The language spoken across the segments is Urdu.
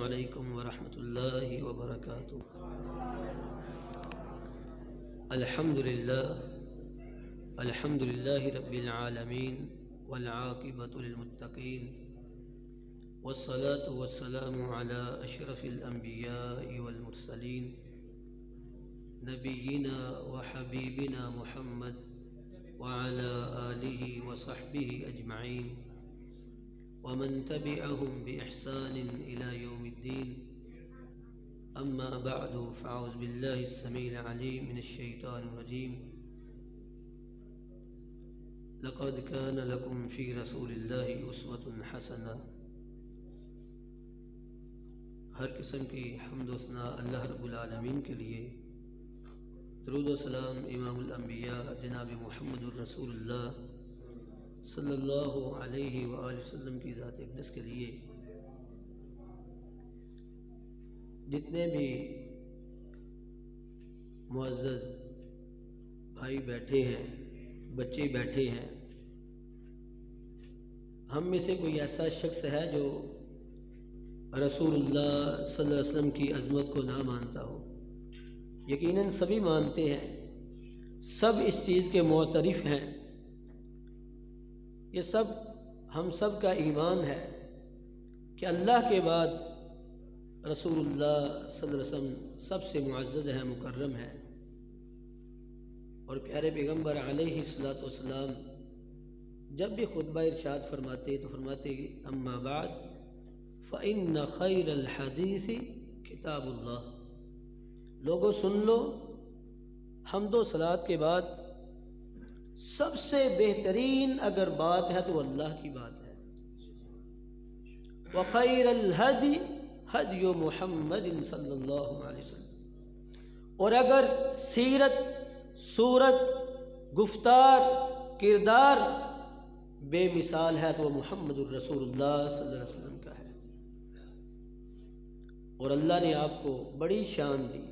علیکم ورحمۃ اللہ وبرکاتہ۔ الحمد للہ رب العالمین والعاقبۃ للمتقین والصلاة والسلام علی اشرف الانبیاء والمرسلین نبینا وحبیبنا محمد وعلى آلہ وصحبہ اجمعین ومن تبعهم بإحسان إلى يوم الدين أما بعد فأعوذ بالله السميع العليم من الشيطان الرجيم لقد كان لكم في رسول الله أسوة حسنة۔ ہر قسم کی حمد و ثنا اللہ رب العالمین کے لیے، درود و سلام امام الانبیاء جناب محمد الرسول اللہ صلی اللہ علیہ وآلہ وسلم کی ذات اقدس کے لیے۔ جتنے بھی معزز بھائی بیٹھے ہیں، بچے بیٹھے ہیں، ہم میں سے کوئی ایسا شخص ہے جو رسول اللہ صلی اللہ علیہ وسلم کی عظمت کو نہ مانتا ہو؟ یقیناً سبھی مانتے ہیں، سب اس چیز کے معترف ہیں۔ یہ سب ہم سب کا ایمان ہے کہ اللہ کے بعد رسول اللہ صلی اللہ علیہ وسلم سب سے معزز ہے، مکرم ہے۔ اور پیارے پیغمبر علیہ الصلوۃ والسلام جب بھی خطبہ ارشاد فرماتے تو فرماتے اما بعد فإن خیر الحدیث کتاب اللہ۔ لوگوں سن لو، حمد و صلوات کے بعد سب سے بہترین اگر بات ہے تو اللہ کی بات ہے۔ وخیر الہدی ہدی محمد صلی اللہ علیہ وسلم۔ اور اگر سیرت، صورت، گفتار، کردار بے مثال ہے تو وہ محمد الرسول اللہ صلی اللہ علیہ وسلم کا ہے۔ اور اللہ نے آپ کو بڑی شان دی،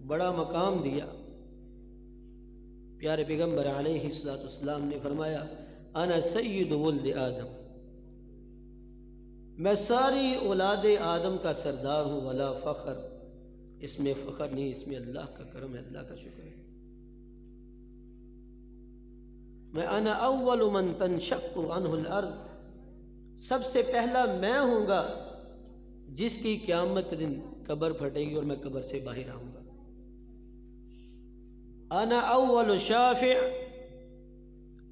بڑا مقام دیا۔ پیارے پیغمبر علیہ الصلوۃ والسلام نے فرمایا انا سید ولد آدم، میں ساری اولاد آدم کا سردار ہوں، ولا فخر، اس میں فخر نہیں، اس میں اللہ کا کرم ہے، اللہ کا شکر ہے۔ میں انا اول من تنشق عنہ الارض، سب سے پہلا میں ہوں گا جس کی قیامت کے دن قبر پھٹے گی اور میں قبر سے باہر آؤں گا۔ انا اول شافع،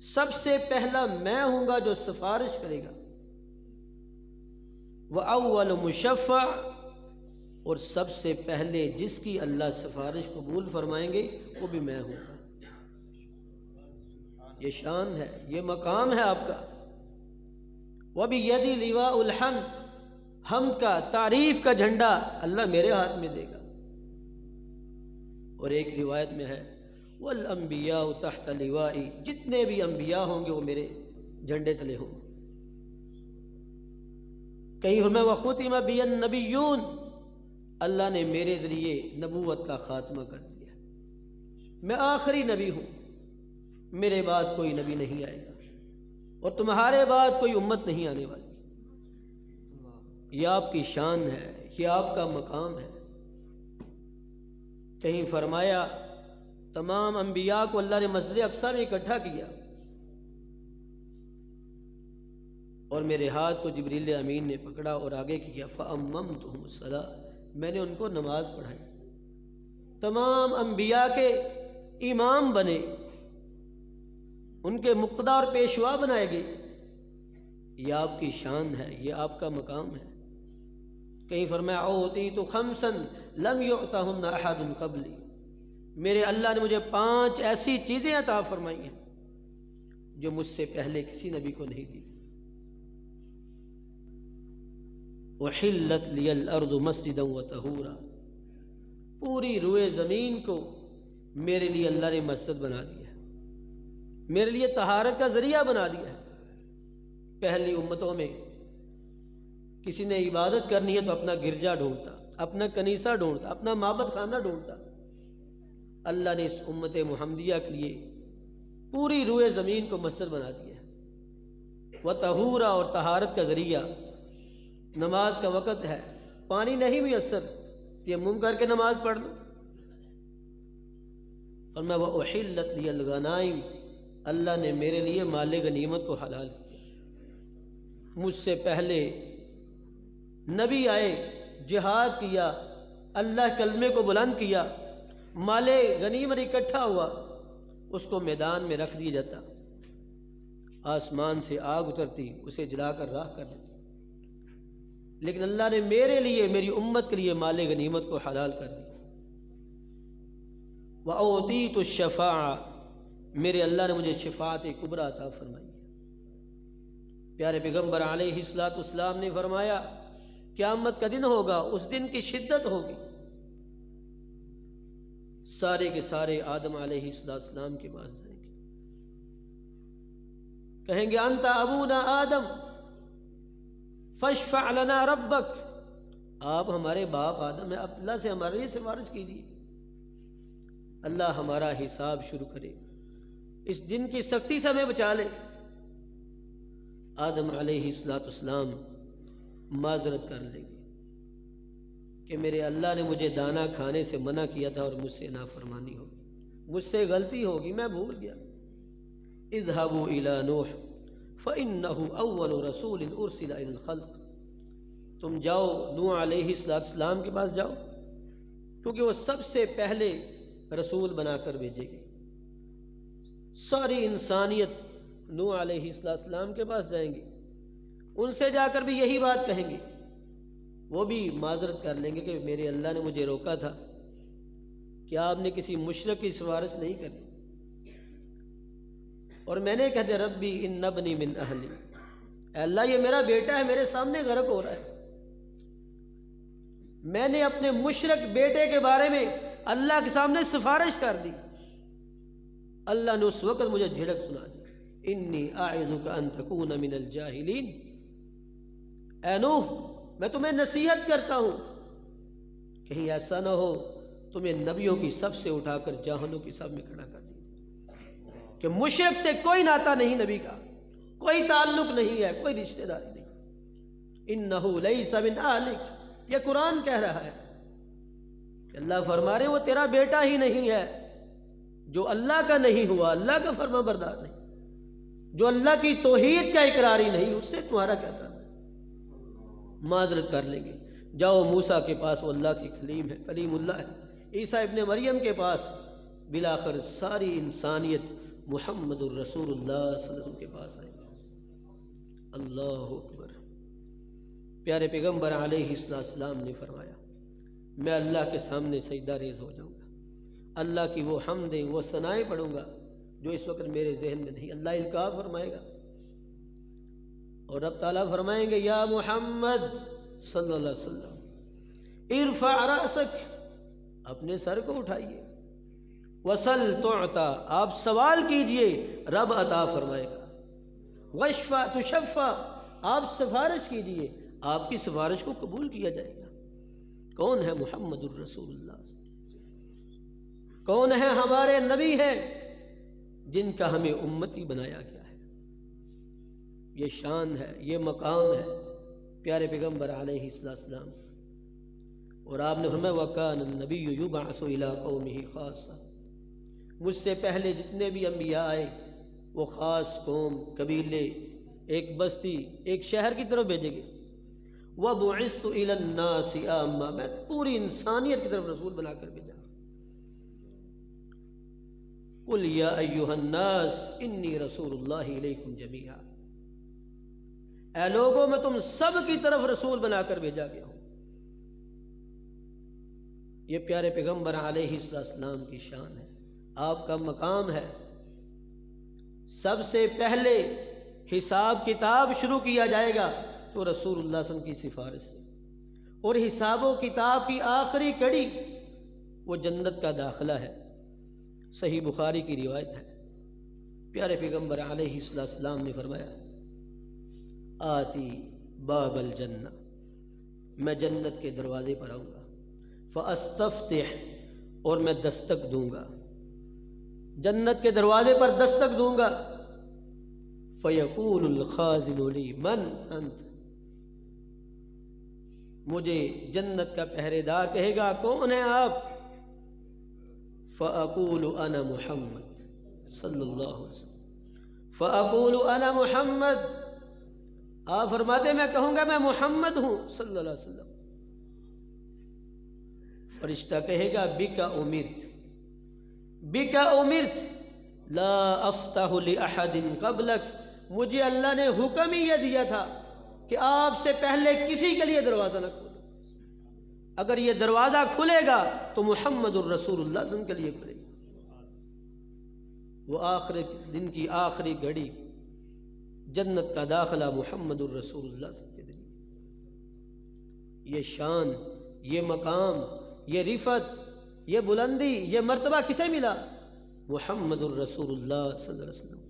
سب سے پہلا میں ہوں گا جو سفارش کرے گا۔ واول مشفع، اور سب سے پہلے جس کی اللہ سفارش قبول فرمائیں گے وہ بھی میں ہوں گا۔ یہ شان ہے، یہ مقام ہے آپ کا۔ وبیدی لواء الحمد، حمد کا، تعریف کا جھنڈا اللہ میرے ہاتھ میں دے گا۔ اور ایک روایت میں ہے والانبیاء تحت لوائی، جتنے بھی انبیاء ہوں گے وہ میرے جھنڈے تلے ہوں گے۔ کہیں فرمایا وختم بی النبیون، اللہ نے میرے ذریعے نبوت کا خاتمہ کر دیا، میں آخری نبی ہوں، میرے بعد کوئی نبی نہیں آئے گا اور تمہارے بعد کوئی امت نہیں آنے والی۔ یہ آپ کی شان ہے، یہ آپ کا مقام ہے۔ کہیں فرمایا تمام انبیاء کو اللہ نے مسجد اقصی میں اکٹھا کیا اور میرے ہاتھ کو جبریل امین نے پکڑا اور آگے کیا فأممتہم الصلاۃ، میں نے ان کو نماز پڑھائی، تمام انبیاء کے امام بنے، ان کے مقتدا اور پیشوا بنائے گئے۔ یہ آپ کی شان ہے، یہ آپ کا مقام ہے۔ کہیں فرمایا اعطیت خمسا لم یعطہن احد قبلی، میرے اللہ نے مجھے 5 ایسی چیزیں عطا فرمائی ہیں جو مجھ سے پہلے کسی نبی کو نہیں دی۔ وحلت لی الارض مسجدا وطہورا، پوری روئے زمین کو میرے لیے اللہ نے مسجد بنا دیا ہے، میرے لیے طہارت کا ذریعہ بنا دیا ہے۔ پہلی امتوں میں کسی نے عبادت کرنی ہے تو اپنا گرجا ڈھونڈتا، اپنا کنیسہ ڈھونڈتا، اپنا معبد خانہ ڈھونڈتا۔ اللہ نے اس امت محمدیہ کے لیے پوری روئے زمین کو مسجد بنا دیا ہے۔ وطہورا، اور طہارت کا ذریعہ، نماز کا وقت ہے پانی نہیں میسر، تیمم کر کے نماز پڑھ لو۔ فرمایا وَأُحِلَّتْ لِيَ الْغَنَائِمُ، اللہ نے میرے لیے مال غنیمت کو حلال کیا۔ مجھ سے پہلے نبی آئے، جہاد کیا، اللہ کلمے کو بلند کیا، مال غنیمت اکٹھا ہوا، اس کو میدان میں رکھ دیا جاتا، آسمان سے آگ اترتی، اسے جلا کر راکھ کر دیتی، لیکن اللہ نے میرے لیے، میری امت کے لیے مال غنیمت کو حلال کر دیا۔ وَأُعْطِيتُ الشَّفَاعَةَ، میرے اللہ نے مجھے شفاعت کبریٰ عطا فرمائی ہے۔ پیارے پیغمبر علیہ الصلوۃ والسلام نے فرمایا قیامت کا دن ہوگا، اس دن کی شدت ہوگی، سارے کے سارے آدم علیہ السلام کے پاس جائیں گے، کہیں گے انت ابونا آدم فاشفع لنا ربک، آپ ہمارے باپ آدم ہیں، اب اللہ سے ہمارے لیے سفارش کیجیے، اللہ ہمارا حساب شروع کرے، اس دن کی سختی سے ہمیں بچا لے۔ آدم علیہ السلام معذرت کر لیں گے کہ میرے اللہ نے مجھے دانا کھانے سے منع کیا تھا اور مجھ سے نافرمانی ہوگی، مجھ سے غلطی ہوگی، میں بھول گیا۔ اذهبوا الى نوح فانه اول رسول ارسل الى الخلق، تم جاؤ نوح علیہ السلام کے پاس جاؤ، کیونکہ وہ سب سے پہلے رسول بنا کر بھیجے گی، ساری انسانیت نوح علیہ السلام کے پاس جائیں گے، ان سے جا کر بھی یہی بات کہیں گے، وہ بھی معذرت کر لیں گے کہ میرے اللہ نے مجھے روکا تھا کہ آپ نے کسی مشرک کی سفارش نہیں کرنی، اور میں نے کہتے ربی ان ابنی من اہلی، اے اللہ یہ میرا بیٹا ہے، میرے سامنے غرق ہو رہا ہے، میں نے اپنے مشرک بیٹے کے بارے میں اللہ کے سامنے سفارش کر دی، اللہ نے اس وقت مجھے جھڑک سنا دی، انی اعظک ان تکون من الجاہلین، اے نوح میں تمہیں نصیحت کرتا ہوں کہیں ایسا نہ ہو تمہیں نبیوں کی صف سے اٹھا کر جاہلوں کی صف میں کھڑا کر دیا، کہ مشرک سے کوئی ناتا نہیں، نبی کا کوئی تعلق نہیں ہے، کوئی رشتہ داری نہیں، انہ لیس من اہلک، یہ قرآن کہہ رہا ہے کہ اللہ فرما رہے وہ تیرا بیٹا ہی نہیں ہے، جو اللہ کا نہیں ہوا، اللہ کا فرما بردار نہیں، جو اللہ کی توحید کا اقراری نہیں، اس سے تمہارا کیا تعلق؟ معذرت کر لیں گے، جاؤ موسیٰ کے پاس، وہ اللہ کی کلیم ہے، کلیم اللہ ہے، عیسیٰ ابن مریم کے پاس، بالآخر ساری انسانیت محمد الرسول اللہ صلی اللہ علیہ وسلم کے پاس آئے گی۔ اللہ اکبر۔ پیارے پیغمبر علیہ السلام نے فرمایا میں اللہ کے سامنے سجدہ ریز ہو جاؤں گا، اللہ کی وہ حمدیں، وہ ثنائیں پڑھوں گا جو اس وقت میرے ذہن میں نہیں، اللہ القاء فرمائے گا، اور رب تعالیٰ فرمائیں گے یا محمد صلی اللہ علیہ وسلم ارفع رأسک، اپنے سر کو اٹھائیے، وسل تعطا، آپ سوال کیجئے رب عطا فرمائے گا، واشفع تشفع، آپ سفارش کیجئے آپ کی سفارش کو قبول کیا جائے گا۔ کون ہے محمد الرسول اللہ؟ کون ہے ہمارے نبی ہیں جن کا ہمیں امتی بنایا گیا ہے؟ یہ شان ہے، یہ مقام ہے پیارے پیغمبر علیہ السلام، اور آپ نے فرمایا وَكَانَ النَّبِيُّ يُبْعَثُ إِلَىٰ قَوْمِهِ خَاصَّةً، مجھ سے پہلے جتنے بھی انبیاء آئے وہ خاص قوم، قبیلے، ایک بستی، ایک شہر کی طرف بھیجے گئے، وَبُعِثْتُ إِلَى النَّاسِ عَامَّةً، میں پوری انسانیت کی طرف رسول بنا کر بھیجا، قُلْ يَا أَيُّهَا النَّاسِ إِنِّي رَسُولُ اللَّهِ إِلَيْكُمْ جَمِيعًا، اے لوگوں میں تم سب کی طرف رسول بنا کر بھیجا گیا ہوں۔ یہ پیارے پیغمبر علیہ السلام کی شان ہے، آپ کا مقام ہے۔ سب سے پہلے حساب کتاب شروع کیا جائے گا تو رسول اللہ صلی اللہ علیہ وسلم کی سفارش سے، اور حساب و کتاب کی آخری کڑی وہ جنت کا داخلہ ہے، صحیح بخاری کی روایت ہے، پیارے پیغمبر علیہ السلام نے فرمایا آتی باب الجنہ، میں جنت کے دروازے پر آؤں گا، فاستفتح، اور میں دستک دوں گا، جنت کے دروازے پر دستک دوں گا، فیقول الخازن لی من انت، مجھے جنت کا پہرے دار کہے گا کون ہیں آپ؟ فَأَقُولُ أَنَا مُحَمَّد صلی اللہ علیہ وسلم، فَأَقُولُ أَنَا مُحَمَّد، آپ فرماتے میں کہوں گا میں محمد ہوں صلی اللہ علیہ وسلم۔ فرشتہ کہے گا بِكَ أُمِرْتُ، بِكَ أُمِرْتُ لا أفتح لأحد قبلك، مجھے اللہ نے حکم ہی یہ دیا تھا کہ آپ سے پہلے کسی کے لیے دروازہ نہ کھولو، اگر یہ دروازہ کھلے گا تو محمد الرسول اللہ صلی اللہ علیہ وسلم کے لیے کھلے گا۔ وہ آخر دن کی آخری گھڑی جنت کا داخلہ محمد الرسول اللہ صلی اللہ علیہ وسلم کے ذریعے۔ یہ شان، یہ مقام، یہ رفعت، یہ بلندی، یہ مرتبہ کسے ملا؟ محمد الرسول اللہ صلی اللہ علیہ وسلم۔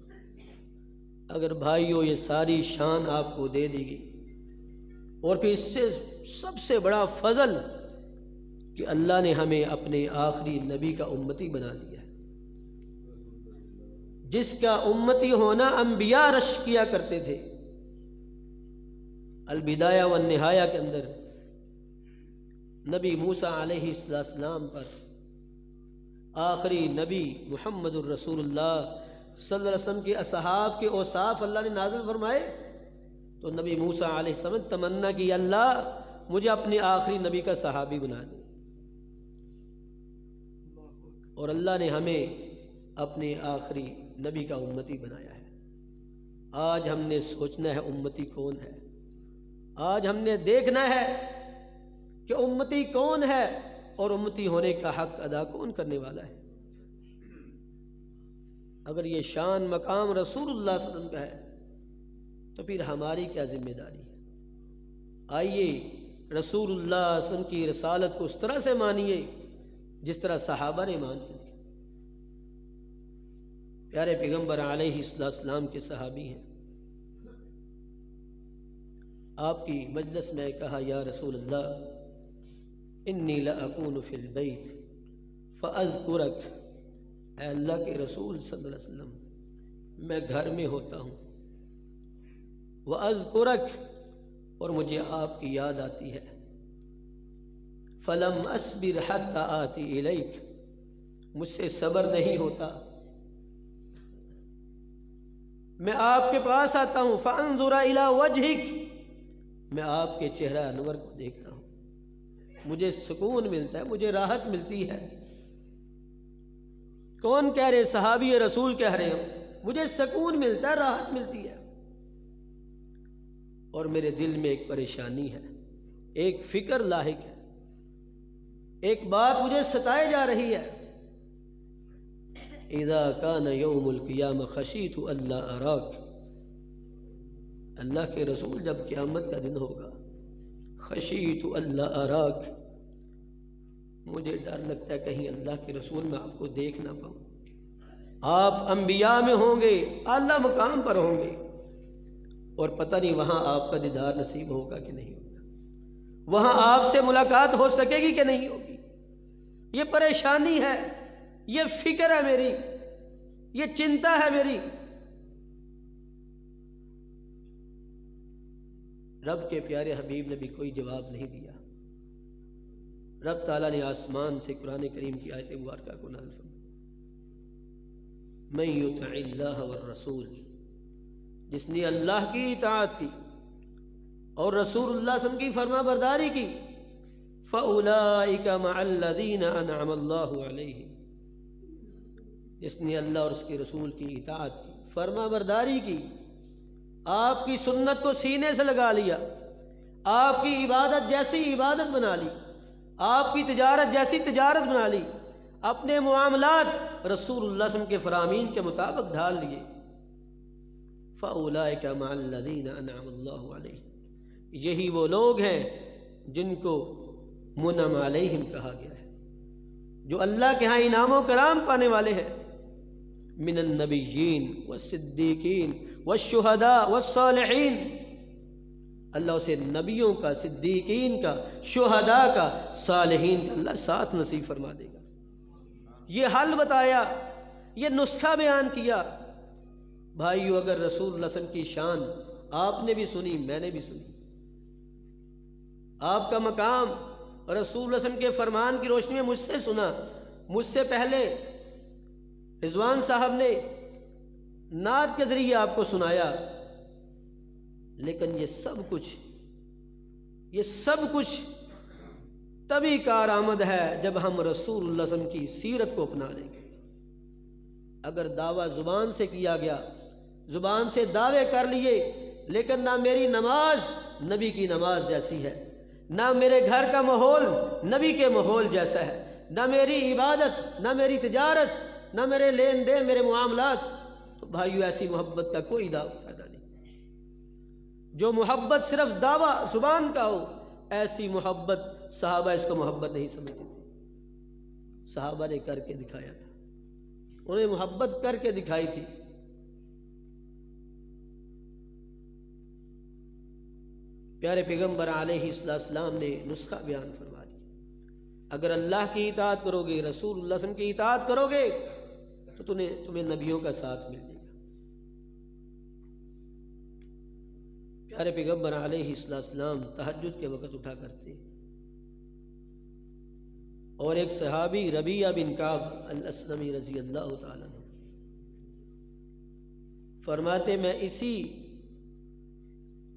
اگر بھائیو یہ ساری شان آپ کو دے دی گئی، اور پھر اس سے سب سے بڑا فضل کہ اللہ نے ہمیں اپنے آخری نبی کا امتی بنا دیا ہے، جس کا امتی ہونا انبیاء رش کیا کرتے تھے۔ البدایہ والنہایہ کے اندر نبی موسیٰ علیہ السلام پر آخری نبی محمد الرسول اللہ صلی اللہ علیہ وسلم کے اصحاب کے اوصاف اللہ نے نازل فرمائے، تو نبی موسیٰ علیہ السلام نے تمنا کی اللہ مجھے اپنے آخری نبی کا صحابی بنا دے، اور اللہ نے ہمیں اپنے آخری نبی کا امتی بنایا ہے۔ آج ہم نے سوچنا ہے امتی کون ہے، آج ہم نے دیکھنا ہے کہ امتی کون ہے اور امتی ہونے کا حق ادا کون کرنے والا ہے۔ اگر یہ شان مقام رسول اللہ صلی اللہ علیہ وسلم کا ہے تو پھر ہماری کیا ذمہ داری ہے؟ آئیے رسول اللہ صلی اللہ علیہ وسلم کی رسالت کو اس طرح سے مانیے جس طرح صحابہ نے مان لی۔ پیارے پیغمبر علیہ السلام کے صحابی ہیں، آپ کی مجلس میں کہا یا رسول اللہ انی لاکون فی البیت فاذکرک، اے اللہ کے رسول صلی اللہ علیہ وسلم میں گھر میں ہوتا ہوں، وَأَذْكُرَكَ اور مجھے آپ کی یاد آتی ہے، فَلَمْ أَصْبِرْ حَتَّى آتِي إِلَيْكَ مجھ سے صبر نہیں ہوتا، میں آپ کے پاس آتا ہوں، فَأَنظُرَ إِلَى وَجْهِكَ میں آپ کے چہرہ انور کو دیکھتا ہوں، مجھے سکون ملتا ہے، مجھے راحت ملتی ہے۔ کون کہہ رہے؟ صحابی رسول کہہ رہے ہو، مجھے سکون ملتا ہے، راحت ملتی ہے، اور میرے دل میں ایک پریشانی ہے، ایک فکر لاحق ہے، ایک بات مجھے ستائے جا رہی ہے۔ اذا کان یوم القیامہ خشیت اللہ اراک، اللہ کے رسول جب قیامت کا دن ہوگا، خشیت اللہ اراک مجھے ڈر لگتا ہے کہیں اللہ کے رسول میں آپ کو دیکھ نہ پاؤں۔ آپ انبیاء میں ہوں گے، اعلیٰ مقام پر ہوں گے، اور پتہ نہیں وہاں آپ کا دیدار نصیب ہوگا کہ نہیں ہوگا، وہاں آپ سے ملاقات ہو سکے گی کہ نہیں ہوگی۔ یہ پریشانی ہے، یہ فکر ہے میری، یہ چنتا ہے میری۔ رب کے پیارے حبیب نے بھی کوئی جواب نہیں دیا۔ رب تعالیٰ نے آسمان سے قرآن کریم کی آیت مبارکہ کو نازل فرمایا، من یطع اللہ والرسول، جس نے اللہ کی اطاعت کی اور رسول اللہ صلی اللہ علیہ وسلم کی فرما برداری کی، فَأُولَئِكَ مَعَ الَّذِينَ أَنْعَمَ اللَّهُ عَلَيْهِمْ، جس نے اللہ اور اس کے رسول کی اطاعت کی، فرما برداری کی، آپ کی سنت کو سینے سے لگا لیا، آپ کی عبادت جیسی عبادت بنا لی، آپ کی تجارت جیسی تجارت بنا لی، اپنے معاملات رسول اللہ صلی اللہ علیہ وسلم کے فرامین کے مطابق ڈھال لیے، فَأُولَئِكَ مَعَ الَّذِينَ أَنْعَمَ اللَّهُ عَلَيْهِمْ، یہی وہ لوگ ہیں جن کو منعم علیہم کہا گیا ہے، جو اللہ کے ہاں انعام و کرام پانے والے ہیں، من النبیین والصدیقین والشہداء والصالحین، اللہ اسے نبیوں کا، صدیقین کا، شہداء کا، صالحین کا اللہ ساتھ نصیب فرما دے گا۔ یہ حل بتایا، یہ نسخہ بیان کیا۔ بھائیو، اگر رسول اللہ صلی اللہ علیہ وسلم کی شان آپ نے بھی سنی، میں نے بھی سنی، آپ کا مقام رسول اللہ صلی اللہ علیہ وسلم کے فرمان کی روشنی میں مجھ سے سنا. مجھ سے پہلے رضوان صاحب نے نعت کے ذریعے آپ کو سنایا، لیکن یہ سب کچھ تبھی کارآمد ہے جب ہم رسول اللہ صلی اللہ علیہ وسلم کی سیرت کو اپنا لیں گے. اگر دعویٰ زبان سے کیا گیا، زبان سے دعوے کر لیے، لیکن نہ میری نماز نبی کی نماز جیسی ہے، نہ میرے گھر کا ماحول نبی کے ماحول جیسا ہے، نہ میری عبادت، نہ میری تجارت، نہ میرے لین دین، میرے معاملات، تو بھائیو ایسی محبت کا کوئی فائدہ نہیں. جو محبت صرف دعویٰ زبان کا ہو، ایسی محبت صحابہ اس کو محبت نہیں سمجھتے تھے. صحابہ نے کر کے دکھایا تھا، انہوں نے محبت کر کے دکھائی تھی. پیارے پیغمبر علیہ السلام نے نسخہ بیان فرما دیا. اگر اللہ کی اطاعت کرو گے، رسول اللہ صلی اللہ علیہ وسلم کی اطاعت کرو گے، تو تمہیں نبیوں کا ساتھ مل جائے گا. پیارے پیغمبر علیہ السلام تہجد کے وقت اٹھا کرتے، اور ایک صحابی ربیعہ بن کعب الاسلمی رضی اللہ تعالیٰ عنہ فرماتے میں اسی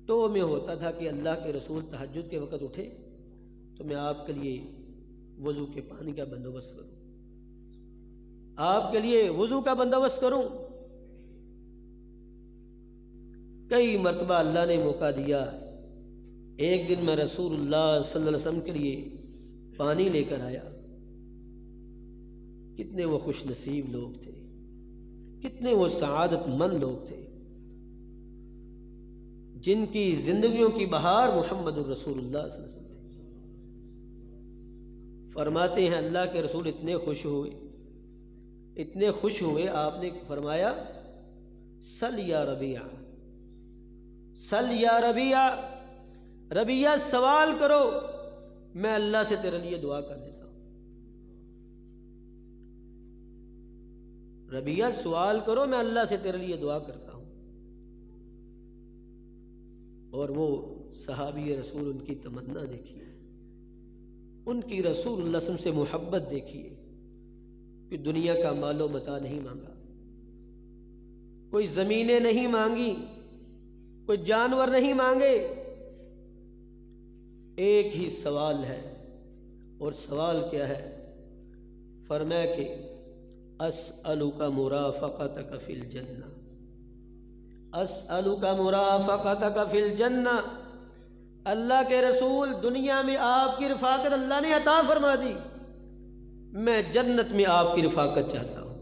تو میں ہوتا تھا کہ اللہ کے رسول تہجد کے وقت اٹھے تو میں آپ کے لیے وضو کے پانی کا بندوبست کروں، آپ کے لیے وضو کا بندوبست کروں. کئی مرتبہ اللہ نے موقع دیا. ایک دن میں رسول اللہ صلی اللہ علیہ وسلم کے لیے پانی لے کر آیا. کتنے وہ خوش نصیب لوگ تھے، کتنے وہ سعادت مند لوگ تھے جن کی زندگیوں کی بہار محمد الرسول اللہ صلی اللہ علیہ وسلم تھے. فرماتے ہیں اللہ کے رسول اتنے خوش ہوئے، آپ نے فرمایا سل یا ربیعہ، سل یا ربیعہ، ربیعہ سوال کرو، میں اللہ سے تیرے لیے دعا کر دیتا ہوں. ربیعہ سوال کرو، میں اللہ سے تیرے لیے دعا کرتا ہوں. اور وہ صحابی رسول، ان کی تمنا دیکھیے، ان کی رسول اللہ صلی اللہ علیہ وسلم سے محبت دیکھیے کہ دنیا کا مال و متاع نہیں مانگا، کوئی زمینیں نہیں مانگی، کوئی جانور نہیں مانگے. ایک ہی سوال ہے، اور سوال کیا ہے؟ فرمایا کہ اسألک مرافقتک فی الجنہ، اسألک مرافقتک فی الجنہ. اللہ کے رسول دنیا میں آپ کی رفاقت اللہ نے عطا فرما دی، میں جنت میں آپ کی رفاقت چاہتا ہوں.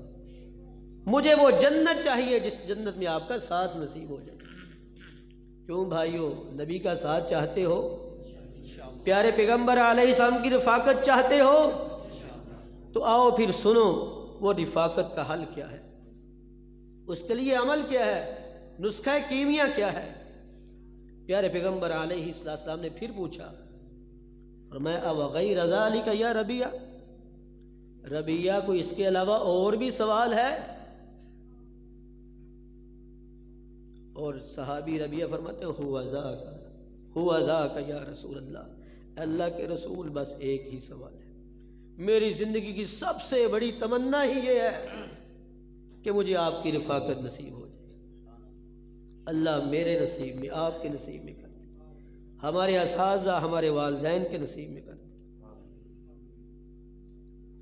مجھے وہ جنت چاہیے جس جنت میں آپ کا ساتھ نصیب ہو جائے. کیوں بھائیو، نبی کا ساتھ چاہتے ہو؟ پیارے پیغمبر علیہ السلام کی رفاقت چاہتے ہو؟ تو آؤ پھر سنو وہ رفاقت کا حل کیا ہے، اس کے لیے عمل کیا ہے، نسخہ کیمیا کیا ہے. پیارے پیغمبر علیہ السلام نے پھر پوچھا، فرمایا اوغیر ذالک یا ربیعہ، ربیعہ کو اس کے علاوہ اور بھی سوال ہے؟ اور صحابی ربیعہ فرماتے ہوا ذاک یا رسول اللہ، اللہ کے رسول بس ایک ہی سوال ہے، میری زندگی کی سب سے بڑی تمنا ہی یہ ہے کہ مجھے آپ کی رفاقت نصیب ہو جائے. اللہ میرے نصیب میں، آپ کے نصیب میں کر دے، ہمارے اساتذہ، ہمارے والدین کے نصیب میں کر دے.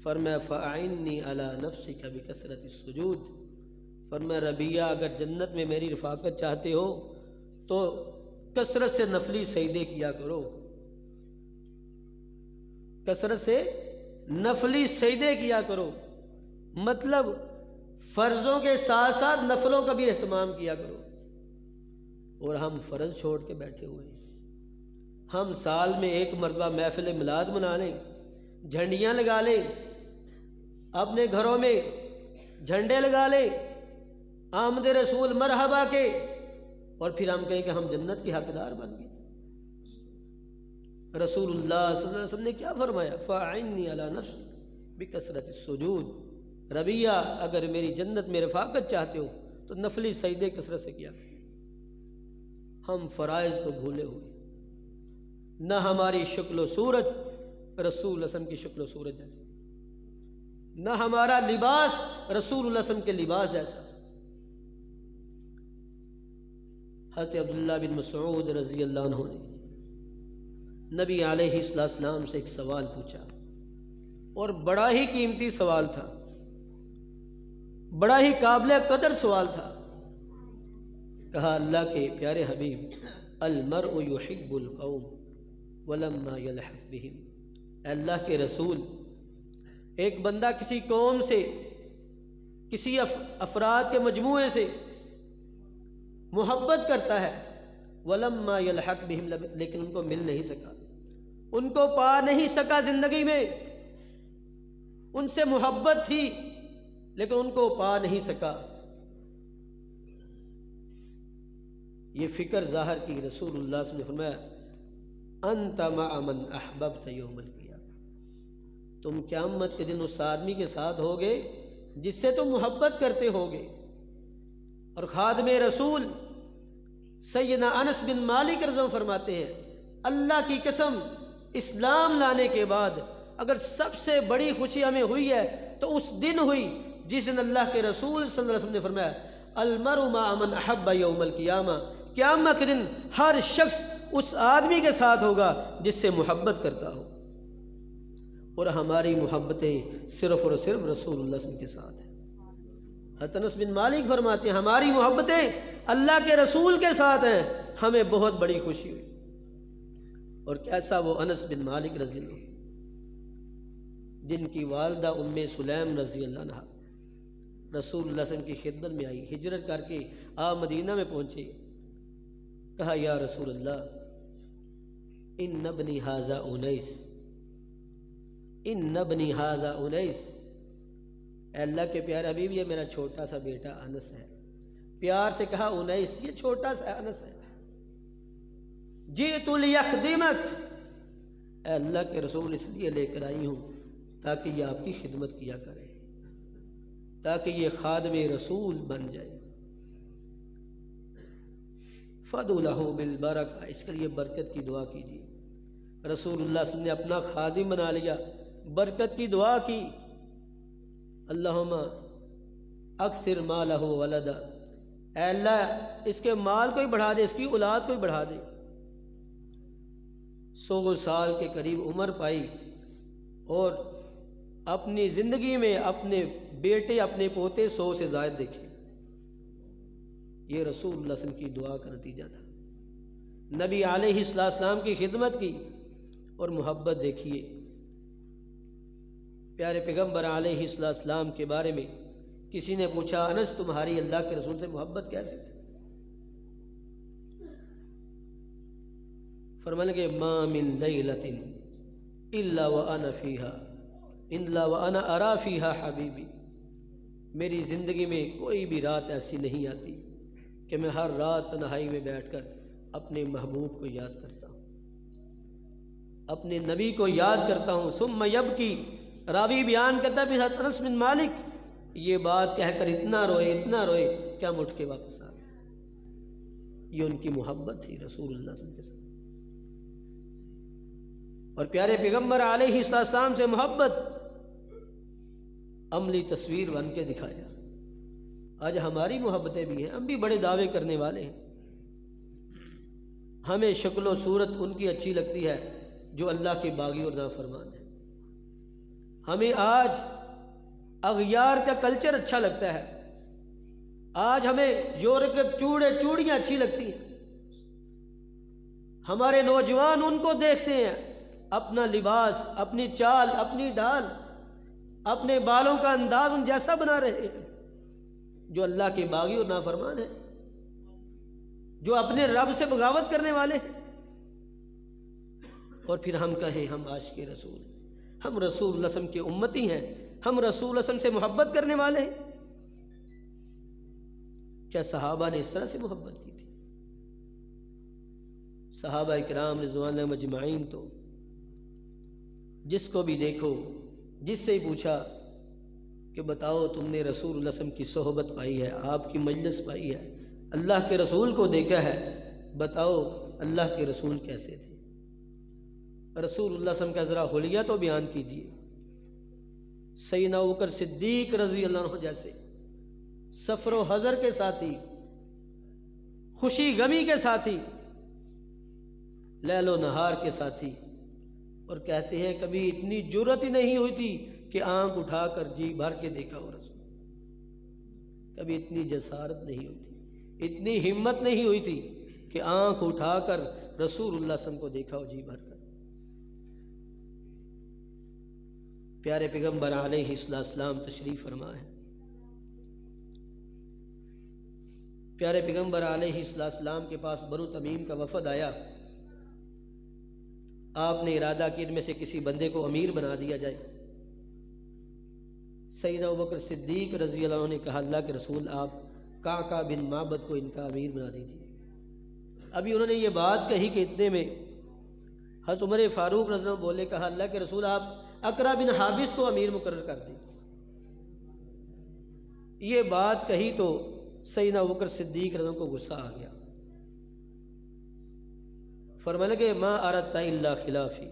فرمایا فَأَعِنِّي عَلَى نَفْسِكَ بِكَثْرَةِ السُّجُودِ. فرمایا ربیعہ اگر جنت میں میری رفاقت چاہتے ہو تو کثرت سے نفلی سجدے کیا کرو، کثرت سے نفلی سجدے کیا کرو. مطلب فرضوں کے ساتھ ساتھ نفلوں کا بھی اہتمام کیا کرو. اور ہم فرض چھوڑ کے بیٹھے ہوئے ہیں. ہم سال میں ایک مرتبہ محفل میلاد منا لیں، جھنڈیاں لگا لیں، اپنے گھروں میں جھنڈے لگا لیں آمد رسول مرحبا کے، اور پھر ہم کہیں کہ ہم جنت کے حقدار بن گئے. رسول اللہ صلی اللہ علیہ وسلم نے کیا فرمایا؟ فَأَعِنِّي عَلَى نَفْسِكَ بِكَثْرَةِ السُّجُودِ. ربیعہ اگر میری جنت میں رفاقت چاہتے ہو تو نفلی سجدے کثرت سے کیا کرو. ہم فرائض کو بھولے ہوئے، نہ ہماری شکل و صورت رسول اللہ صلی اللہ علیہ وسلم کی شکل و صورت جیسی، نہ ہمارا لباس رسول اللہ صلی اللہ علیہ وسلم کے لباس جیسا۔ حضرت عبداللہ بن مسعود رضی اللہ عنہ نے نبی علیہ السلام سے ایک سوال پوچھا، اور بڑا ہی قیمتی سوال تھا، بڑا ہی قابل قدر سوال تھا۔ کہا اللہ کے پیارے حبیب، المرء یحب القوم ولما یلحق بہم۔ اے اللہ کے رسول، ایک بندہ کسی قوم سے، کسی افراد کے مجموعے سے محبت کرتا ہے، ولما یلحق بہم، لیکن ان کو مل نہیں سکا، ان کو پا نہیں سکا زندگی میں۔ ان سے محبت تھی لیکن ان کو پا نہیں سکا۔ یہ فکر ظاہر کی رسول اللہ صلی اللہ علیہ وسلم نے فرمایا، انت مع من احببت یوم القیامہ، تم قیامت کے دن اس آدمی کے ساتھ ہوگے جس سے تم محبت کرتے ہوگے۔ اور خادم رسول سیدنا انس بن مالک رضی اللہ عنہ فرماتے ہیں، اللہ کی قسم، اسلام لانے کے بعد اگر سب سے بڑی خوشی ہمیں ہوئی ہے تو اس دن ہوئی جس دن اللہ کے رسول صلی اللہ علیہ وسلم نے فرمایا، المرء مع من احب یوم القیامہ، قیامت کے دن ہر شخص اس آدمی کے ساتھ ہوگا جس سے محبت کرتا ہو۔ اور ہماری محبتیں صرف اور صرف رسول اللہ صلی اللہ علیہ وسلم کے ساتھ ہیں۔ حضرت انس بن مالک فرماتے ہیں، ہماری محبتیں اللہ کے رسول کے ساتھ ہیں، ہمیں بہت بڑی خوشی ہوئی۔ اور کیسا وہ انس بن مالک رضی اللہ عنہ، جن کی والدہ ام سلیم رضی اللہ عنہ رسول اللہ صلی اللہ علیہ وسلم کی خدمت میں آئی، ہجرت کر کے آپ مدینہ میں پہنچے۔ کہا یا رسول اللہ، ان ابنی ھذا انیس، ان ابنی ھذا انیس، اے اللہ کے پیارے حبیب، یہ میرا چھوٹا سا بیٹا انس ہے۔ پیار سے کہا انیس، یہ چھوٹا سا انس ہے۔ جئت لیخدمک، اے اللہ کے رسول اس لیے لے کر آئی ہوں تاکہ یہ آپ کی خدمت کیا کرے، تاکہ یہ خادم رسول بن جائے۔ فادعوا لہ بالبرکہ، اس کے لیے برکت کی دعا کیجیے۔ رسول اللہ صلی اللہ علیہ وسلم نے اپنا خادم بنا لیا، برکت کی دعا کی، اللہم اکثر مالہ ولدا، اے اللہ اس کے مال کو ہی بڑھا دے، اس کی اولاد کو ہی بڑھا دے۔ 100 سال کے قریب عمر پائی، اور اپنی زندگی میں اپنے بیٹے اپنے پوتے 100 سے زائد دیکھے۔ یہ رسول اللہ صلی اللہ علیہ وسلم کی دعا کا نتیجہ تھا۔ نبی علیہ السلام کی خدمت کی اور محبت دیکھیے۔ پیارے پیغمبر علیہ السلام کے بارے میں کسی نے پوچھا، انس تمہاری اللہ کے رسول سے محبت کیسے تھی؟ فرمانے لگے، ما من لیلۃ الا وانا فیہا الا وانا ارا فیہا حبیبی، میری زندگی میں کوئی بھی رات ایسی نہیں آتی کہ میں ہر رات تنہائی میں بیٹھ کر اپنے محبوب کو یاد کرتا ہوں، اپنے نبی کو یاد کرتا ہوں۔ ثم یبکی، راوی بیان کرتا ہے حضرت انس بن مالک یہ بات کہہ کر اتنا روئے کہ ہم اٹھ کے واپس آ گئے۔ یہ ان کی محبت تھی رسول اللہ صلی اللہ علیہ وسلم کے ساتھ۔ اور پیارے پیغمبر علیہ السلام سے محبت عملی تصویر بن کے دکھایا۔ آج ہماری محبتیں بھی ہیں، ہم بھی بڑے دعوے کرنے والے ہیں، ہمیں شکل و صورت ان کی اچھی لگتی ہے جو اللہ کے باغی اور نافرمان ہیں۔ ہمیں آج اغیار کا کلچر اچھا لگتا ہے، آج ہمیں یورپ کے چوڑیاں اچھی لگتی ہیں۔ ہمارے نوجوان ان کو دیکھتے ہیں، اپنا لباس، اپنی چال، اپنی ڈھال، اپنے بالوں کا انداز ان جیسا بنا رہے ہیں جو اللہ کے باغی اور نافرمان ہیں، جو اپنے رب سے بغاوت کرنے والے ہیں۔ اور پھر ہم کہیں ہم عاشق رسول ہیں، ہم رسول اللہ صلی اللہ علیہ وسلم کے امتی ہیں، ہم رسول اللہ صلی اللہ علیہ وسلم سے محبت کرنے والے ہیں۔ کیا صحابہ نے اس طرح سے محبت کی تھی؟ صحابہ اکرام رضوان اللہ مجمعین تو جس کو بھی دیکھو، جس سے ہی پوچھا کہ بتاؤ تم نے رسول اللہ صلی اللہ علیہ وسلم کی صحبت پائی ہے، آپ کی مجلس پائی ہے، اللہ کے رسول کو دیکھا ہے، بتاؤ اللہ کے رسول کیسے تھے؟ رسول اللہ صلی اللہ علیہ وسلم کا ذرا حلیہ تو بیان کیجیے۔ سیدنا ابوبکر صدیق رضی اللہ عنہ جیسے سفر و حضر کے ساتھی، خوشی غمی کے ساتھی، لیل و نہار کے ساتھی، اور کہتے ہیں کبھی اتنی جرأت ہی نہیں ہوئی تھی کہ آنکھ اٹھا کر جی بھر کے دیکھا ہو رسول، کبھی اتنی جسارت نہیں ہوئی تھی، اتنی ہمت نہیں ہوئی تھی کہ آنکھ اٹھا کر رسول اللہ صلی اللہ علیہ وسلم کو دیکھا ہو جی بھر کر۔ پیارے پیغمبر علیہ السلام تشریف فرما ہے۔ پیارے پیغمبر علیہ السلام کے پاس بنو تمیم کا وفد آیا، آپ نے ارادہ کیا ان میں سے کسی بندے کو امیر بنا دیا جائے۔ سیدنا ابوبکر صدیق رضی اللہ عنہ نے کہا اللہ کے رسول آپ قعقاع بن معبد کو ان کا امیر بنا دیجیے۔ ابھی انہوں نے یہ بات کہی کہ اتنے میں حضرت عمر فاروق رضی اللہ عنہ بولے، کہا اللہ کے رسول آپ اقرع بن حابس کو امیر مقرر کر دیں۔ یہ بات کہی تو سیدنا ابوبکر صدیق رضی اللہ عنہ کو غصہ آ گیا، فرمانے لگے ما اردت الا خلافی،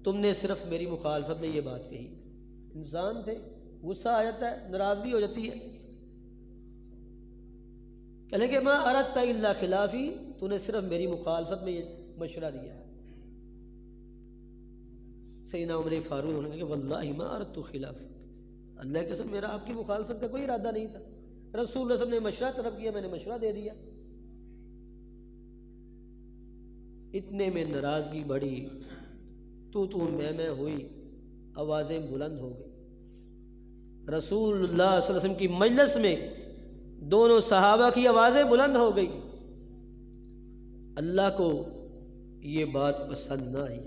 تم نے صرف میری مخالفت میں یہ بات کہی۔ انسان تھے، غصہ آ جاتا ہے، ناراضگی ہو جاتی ہے، کہنے کہ ما اردت الا خلافی، تو نے صرف میری مخالفت میں یہ مشورہ دیا ہے۔ سیدنا عمر فاروق ہونے لگے واللہ ما اردت خلافک، اللہ کے قسم میرا آپ کی مخالفت کا کوئی ارادہ نہیں تھا، رسول اللہ صلی اللہ علیہ وسلم نے مشورہ طلب کیا، میں نے مشورہ دے دیا۔ اتنے میں ناراضگی بڑھی، تو میں ہوئی، آوازیں بلند ہو گئی۔ رسول اللہ صلی اللہ علیہ وسلم کی مجلس میں دونوں صحابہ کی آوازیں بلند ہو گئی۔ اللہ کو یہ بات پسند نہ آئی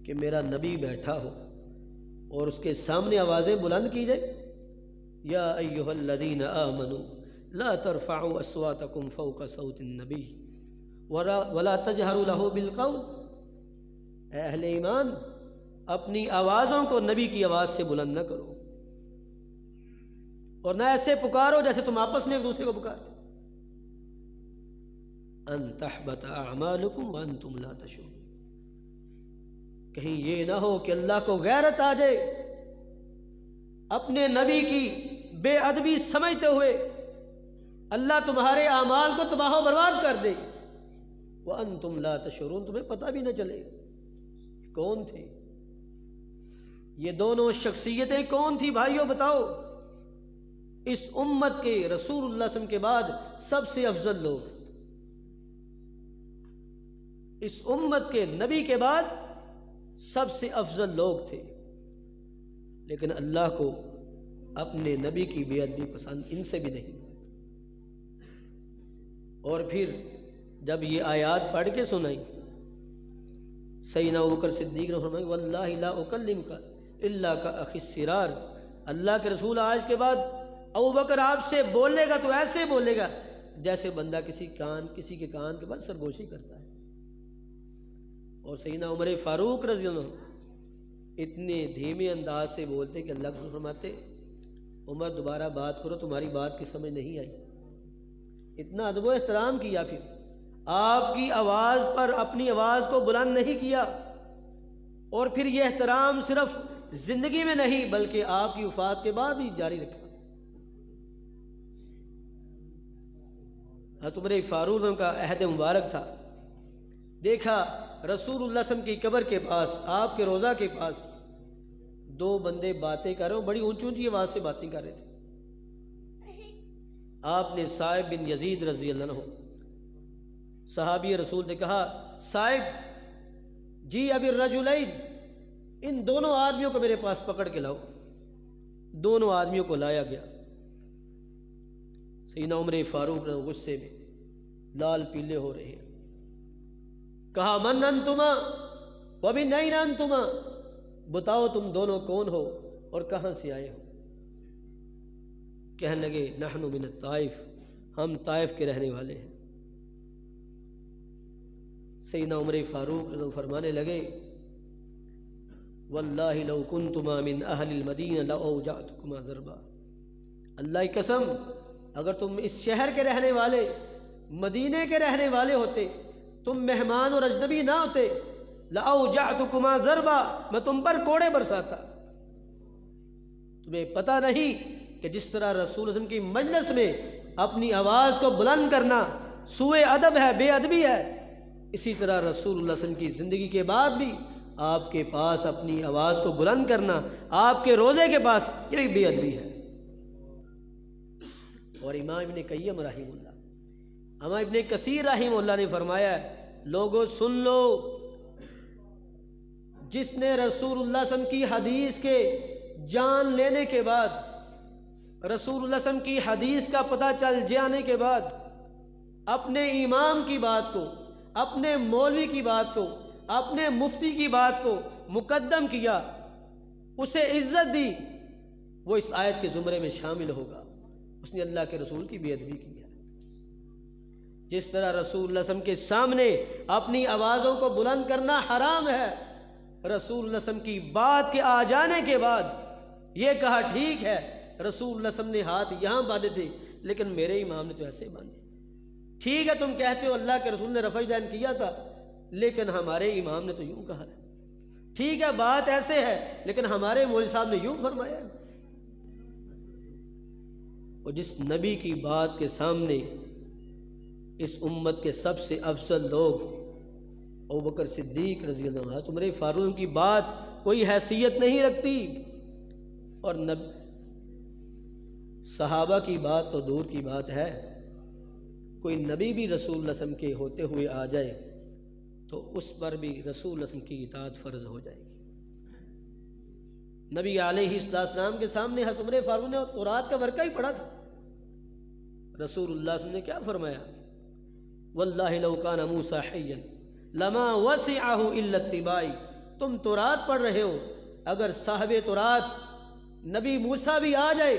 کہ میرا نبی بیٹھا ہو اور اس کے سامنے آوازیں بلند کی جائے۔ یا ایھا الذین آمنوا لا ترفعوا اصواتکم فوق صوت النبی ولا تجہروا لہ بالقول، اے اہل ایمان اپنی آوازوں کو نبی کی آواز سے بلند نہ کرو، اور نہ ایسے پکارو جیسے تم آپس میں ایک دوسرے کو پکارتے، ان تحبط اعمالکم وانتم لا تشعرون، کہیں یہ نہ ہو کہ اللہ کو غیرت آ جائے، اپنے نبی کی بے ادبی سمجھتے ہوئے اللہ تمہارے اعمال کو تباہ و برباد کر دے، وانتم لا تشعرون، تمہیں پتہ بھی نہ چلے کون تھے یہ دونوں شخصیتیں، کون تھی بھائیوں بتاؤ؟ اس امت کے رسول اللہ صلی اللہ علیہ وسلم کے بعد سب سے افضل لوگ، اس امت کے نبی کے بعد سب سے افضل لوگ تھے، لیکن اللہ کو اپنے نبی کی بے ادبی پسند ان سے بھی نہیں۔ اور پھر جب یہ آیات پڑھ کے سنائی، سیدنا ابوبکر صدیق نے فرمایا واللہ لا اکلمک الا کاخی السرار، اللہ کے رسول آج کے بعد ابوبکر آپ سے بولے گا تو ایسے بولے گا جیسے بندہ کسی کے کان کے بعد سرگوشی کرتا ہے۔ اور سیدنا عمر فاروق رضی اللہ عنہ اتنے دھیمے انداز سے بولتے کہ اللہ کے رسول فرماتے عمر دوبارہ بات کرو، تمہاری بات کی سمجھ نہیں آئی۔ اتنا ادب و احترام کیا، پھر آپ کی آواز پر اپنی آواز کو بلند نہیں کیا، اور پھر یہ احترام صرف زندگی میں نہیں بلکہ آپ کی وفات کے بعد بھی جاری رکھا۔ حضرت عمر فاروق کا عہد مبارک تھا، دیکھا رسول اللہ صلی اللہ علیہ وسلم کی قبر کے پاس، آپ کے روضہ کے پاس دو بندے باتیں کر رہے ہیں، بڑی اونچی اونچی آواز سے باتیں کر رہے تھے۔ آپ نے صائب بن یزید رضی اللہ عنہ صحابی رسول نے کہا صائب جی ابی الرجلین، ان دونوں آدمیوں کو میرے پاس پکڑ کے لاؤ۔ دونوں آدمیوں کو لایا گیا۔ سیدنا عمر فاروق غصے میں لال پیلے ہو رہے ہیں، کہا من انتما ومن این انتما، بتاؤ تم دونوں کون ہو اور کہاں سے آئے ہو؟ کہنے لگے نحن من الطائف، ہم طائف کے رہنے والے ہیں۔ سیدنا عمر فاروق فرمانے لگے واللہ لو کنتما من اہل المدینہ لاوجعتکما ضربا، اللہ کی قسم اگر تم اس شہر کے رہنے والے، مدینے کے رہنے والے ہوتے، تم مہمان اور اجنبی نہ ہوتے لَأَوْجَعْتُكُمَا ضَرْبًا، میں تم پر کوڑے برساتا۔ تمہیں پتہ نہیں کہ جس طرح رسول اللہ کی مجلس میں اپنی آواز کو بلند کرنا سوء ادب ہے، بے ادبی ہے، اسی طرح رسول اللہ صلی اللہ علیہ وسلم کی زندگی کے بعد بھی آپ کے پاس اپنی آواز کو بلند کرنا، آپ کے روزے کے پاس، یہ بھی بے ادبی ہے۔ اور امام ابن قیم رحمہ اللہ، امام ابن کثیر رحمہ اللہ نے فرمایا ہے، لوگوں سن لو، جس نے رسول اللہ صلی اللہ علیہ وسلم کی حدیث کے جان لینے کے بعد، رسول اللہ صلی اللہ علیہ وسلم کی حدیث کا پتہ چل جانے کے بعد اپنے امام کی بات کو، اپنے مولوی کی بات کو، اپنے مفتی کی بات کو مقدم کیا، اسے عزت دی، وہ اس آیت کے زمرے میں شامل ہوگا، اس نے اللہ کے رسول کی بے ادبی کی ہے۔ جس طرح رسول اللہ صلی اللہ علیہ وسلم کے سامنے اپنی آوازوں کو بلند کرنا حرام ہے، رسول اللہ صلی اللہ علیہ وسلم کی بات کے آ جانے کے بعد یہ کہا ٹھیک ہے رسول اللہ صلی اللہ علیہ وسلم نے ہاتھ یہاں باندھے تھے لیکن میرے امام نے تو ایسے باندھے، ٹھیک ہے تم کہتے ہو اللہ کے رسول نے رفع دین کیا تھا لیکن ہمارے امام نے تو یوں کہا ہے، ٹھیک ہے بات ایسے ہے لیکن ہمارے مولوی صاحب نے یوں فرمایا ہے۔ اور جس نبی کی بات کے سامنے اس امت کے سب سے افضل لوگ ابوبکر صدیق رضی اللہ عنہ، عمر فاروق کی بات کوئی حیثیت نہیں رکھتی، اور صحابہ کی بات تو دور کی بات ہے، کوئی نبی بھی رسول اللہ صلی اللہ علیہ وسلم کے ہوتے ہوئے آ جائے تو اس پر بھی رسول اللہ صلی اللہ علیہ وسلم کی اطاعت فرض ہو جائے گی۔ نبی علیہ السلام کے سامنے حضرت عمر فاروق نے تورات کا ورقہ ہی پڑھا تھا، رسول اللہ صلی اللہ علیہ وسلم نے کیا فرمایا؟ واللہ لو کان موسیٰ حیا لما وسعہ الا اتباعی، تم تورات پڑھ رہے ہو، اگر صاحب تورات نبی موسیٰ بھی آ جائے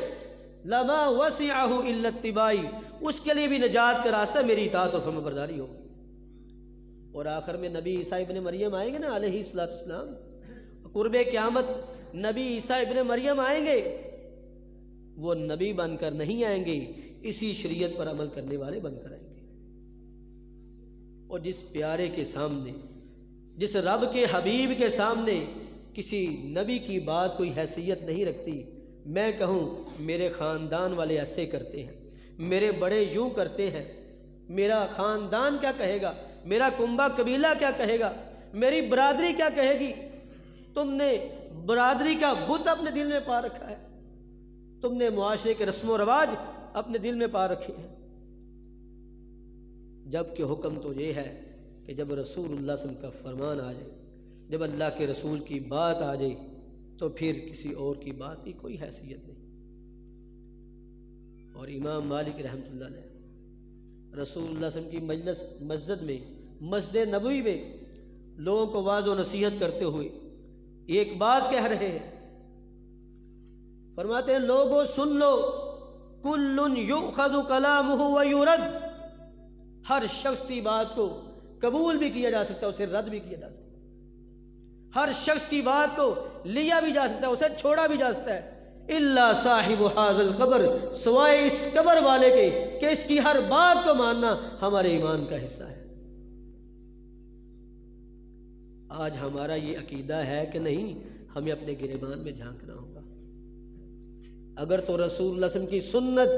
لما وسعہ الا اتباعی، اس کے لیے بھی نجات کا راستہ میری اطاعت و فرمانبرداری ہوگی۔ اور آخر میں نبی عیسیٰ ابن مریم آئیں گے نا علیہ السلام، قرب قیامت نبی عیسیٰ ابن مریم آئیں گے، وہ نبی بن کر نہیں آئیں گے، اسی شریعت پر عمل کرنے والے بن کر آئیں گے۔ اور جس پیارے کے سامنے، جس رب کے حبیب کے سامنے کسی نبی کی بات کوئی حیثیت نہیں رکھتی، میں کہوں میرے خاندان والے ایسے کرتے ہیں، میرے بڑے یوں کرتے ہیں، میرا خاندان کیا کہے گا، میرا کنبہ قبیلہ کیا کہے گا، میری برادری کیا کہے گی، تم نے برادری کا بت اپنے دل میں پا رکھا ہے، تم نے معاشرے کے رسم و رواج اپنے دل میں پا رکھے ہیں، جبکہ حکم تو یہ ہے کہ جب رسول اللہ صلی اللہ علیہ وسلم کا فرمان آ جائے، جب اللہ کے رسول کی بات آ جائے تو پھر کسی اور کی بات کی کوئی حیثیت نہیں۔ اور امام مالک رحمۃ اللہ علیہ رسول اللہ صلی اللہ علیہ وسلم کی مسجد میں، مسجد نبوی میں لوگوں کو واعظ و نصیحت کرتے ہوئے ایک بات کہہ رہے ہیں، فرماتے ہیں لوگوں سن لو، کل یؤخذ کلامہ ویرد، ہر شخص کی بات کو قبول بھی کیا جا سکتا ہے، اسے رد بھی کیا جا سکتا ہے، ہر شخص کی بات کو لیا بھی جا سکتا ہے، اسے چھوڑا بھی جا سکتا ہے، الا صاحب ھذا القبر، سوائے اس قبر والے کے کہ اس کی ہر بات کو ماننا ہمارے ایمان کا حصہ ہے۔ آج ہمارا یہ عقیدہ ہے کہ نہیں؟ ہمیں اپنے گریبان میں جھانکنا ہوگا۔ اگر تو رسول اللہ صلی اللہ علیہ وسلم کی سنت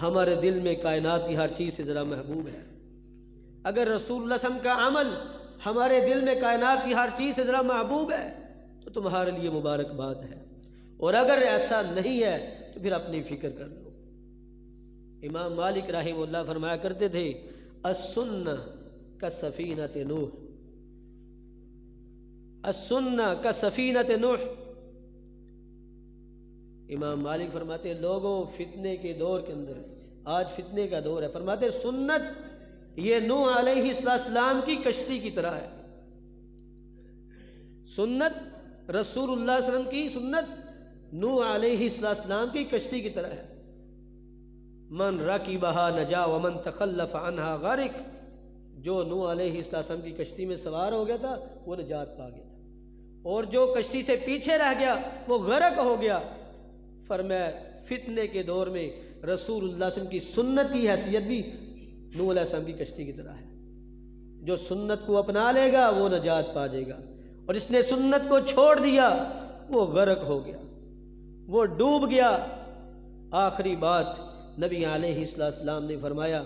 ہمارے دل میں کائنات کی ہر چیز سے ذرا محبوب ہے، اگر رسول اللہ صلی اللہ علیہ وسلم کا عمل ہمارے دل میں کائنات کی ہر چیز سے ذرا محبوب ہے تو تمہارے لیے مبارک بات ہے، اور اگر ایسا نہیں ہے تو پھر اپنی فکر کر لو۔ امام مالک رحمہ اللہ فرمایا کرتے تھے السنہ کسفینۃ نوح، السنہ کسفینۃ نوح۔ امام مالک فرماتے ہیں لوگوں فتنے کے دور کے اندر، آج فتنے کا دور ہے، فرماتے ہیں سنت یہ نوح علیہ السلام کی کشتی کی طرح ہے، سنت رسول اللہ صلی اللہ علیہ وسلم کی سنت نوح علیہ السلام کی کشتی کی طرح ہے، من رکبھا نجا ومن تخلف عنہا غرق، جو نوح علیہ السلام کی کشتی میں سوار ہو گیا تھا وہ نجات پا گیا تھا، اور جو کشتی سے پیچھے رہ گیا وہ غرق ہو گیا۔ فرمایا فتنے کے دور میں رسول اللہ صلی اللہ علیہ وسلم کی سنت کی حیثیت بھی نوح علیہ السلام کی کشتی کی طرح ہے۔ جو سنت کو اپنا لے گا وہ نجات پا جائے گا، اور جس نے سنت کو چھوڑ دیا وہ غرق ہو گیا، وہ ڈوب گیا۔ آخری بات نبی علیہ السلام نے فرمایا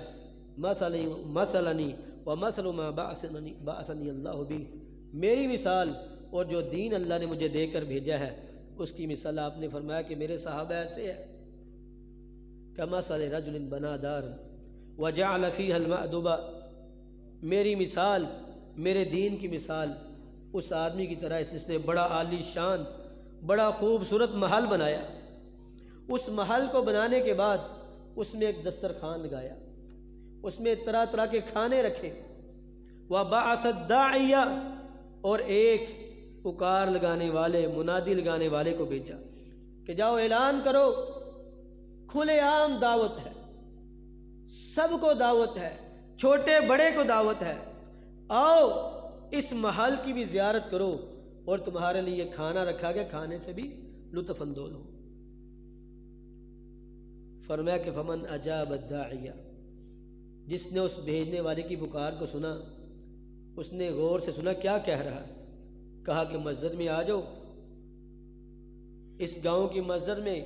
مثلنی ومثل ما بعثنی اللہ بہ، میری مثال اور جو دین اللہ نے مجھے دے کر بھیجا ہے اس کی مثال آپ نے فرمایا کہ میرے صحابہ ایسے ہے کمثل رجل بنا دار وجعل فیہا المأدبہ، میری مثال، میرے دین کی مثال اس آدمی کی طرح جس نے بڑا عالی شان، بڑا خوبصورت محل بنایا، اس محل کو بنانے کے بعد اس میں ایک دسترخوان لگایا، اس میں طرح طرح کے کھانے رکھے، وَبَعَثَ الدَّاعِيَ، اور ایک پکار لگانے والے، منادی لگانے والے کو بھیجا کہ جاؤ اعلان کرو، کھلے عام دعوت ہے، سب کو دعوت ہے، چھوٹے بڑے کو دعوت ہے، آؤ اس محل کی بھی زیارت کرو، اور تمہارے لیے کھانا رکھا گیا، کھانے سے بھی لطف اندوز ہو۔ فرمایا کہ فمن اجاب الداعیہ، جس نے اس بھیجنے والے کی پکار کو سنا، اس نے غور سے سنا کیا کہہ رہا ہے، کہا کہ مسجد میں آ جاؤ، اس گاؤں کی مسجد میں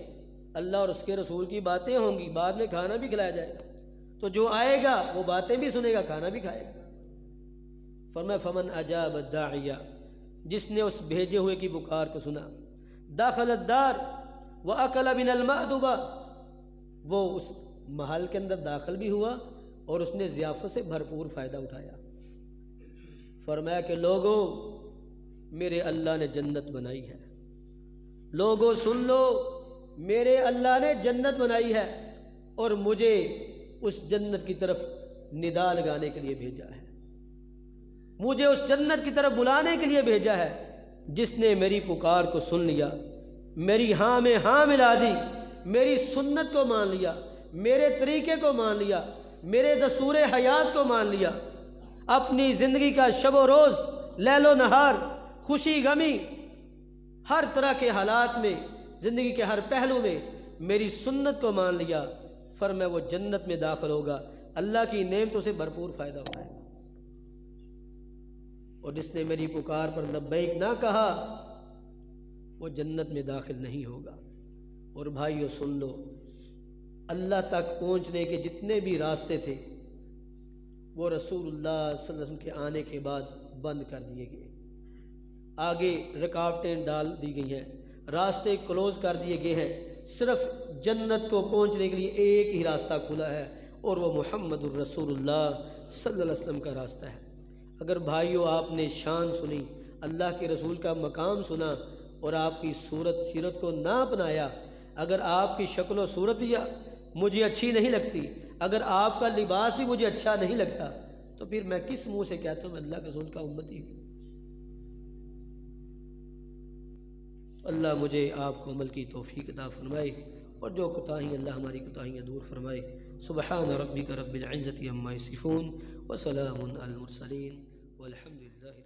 اللہ اور اس کے رسول کی باتیں ہوں گی، بعد میں کھانا بھی کھلایا جائے گا، تو جو آئے گا وہ باتیں بھی سنے گا، کھانا بھی کھائے گا۔ فرمایا فمن اجاب الداعیہ، جس نے اس بھیجے ہوئے کی پکار کو سنا، داخل الدار واکل من المأدبہ، وہ اس محل کے اندر داخل بھی ہوا اور اس نے ضیافت سے بھرپور فائدہ اٹھایا۔ فرمایا کہ لوگوں، میرے اللہ نے جنت بنائی ہے، لوگوں سن لو، میرے اللہ نے جنت بنائی ہے، اور مجھے اس جنت کی طرف ندا لگانے کے لیے بھیجا ہے، مجھے اس جنت کی طرف بلانے کے لیے بھیجا ہے۔ جس نے میری پکار کو سن لیا، میری ہاں میں ہاں ملا دی، میری سنت کو مان لیا، میرے طریقے کو مان لیا، میرے دستور حیات کو مان لیا، اپنی زندگی کا شب و روز، لیل و نہار، خوشی غمی، ہر طرح کے حالات میں، زندگی کے ہر پہلو میں میری سنت کو مان لیا، فرمایا وہ جنت میں داخل ہوگا، اللہ کی نعمتوں سے بھرپور فائدہ اٹھائے گا۔ اور جس نے میری پکار پر لبیک نہ کہا وہ جنت میں داخل نہیں ہوگا۔ اور بھائیو سن لو، اللہ تک پہنچنے کے جتنے بھی راستے تھے وہ رسول اللہ صلی اللہ علیہ وسلم کے آنے کے بعد بند کر دیے گئے، آگے رکاوٹیں ڈال دی گئی ہیں، راستے کلوز کر دیے گئے ہیں، صرف جنت کو پہنچنے کے لیے ایک ہی راستہ کھلا ہے، اور وہ محمد الرسول اللہ صلی اللہ علیہ وسلم کا راستہ ہے۔ اگر بھائیو آپ نے شان سنی، اللہ کے رسول کا مقام سنا، اور آپ کی صورت سیرت کو نہ اپنایا، اگر آپ کی شکل و صورت بھی مجھے اچھی نہیں لگتی، اگر آپ کا لباس بھی مجھے اچھا نہیں لگتا، تو پھر میں کس منہ سے کہتا ہوں میں اللہ کے رسول کا امتی ہوں؟ اللہ مجھے آپ کو عمل کی توفیق عطا فرمائے، اور جو کوتاہی اللہ ہماری کوتاہیاں دور فرمائے۔ سبحان ربک رب العزت عما یصفون وسلام علی المرسلین والحمد للہ۔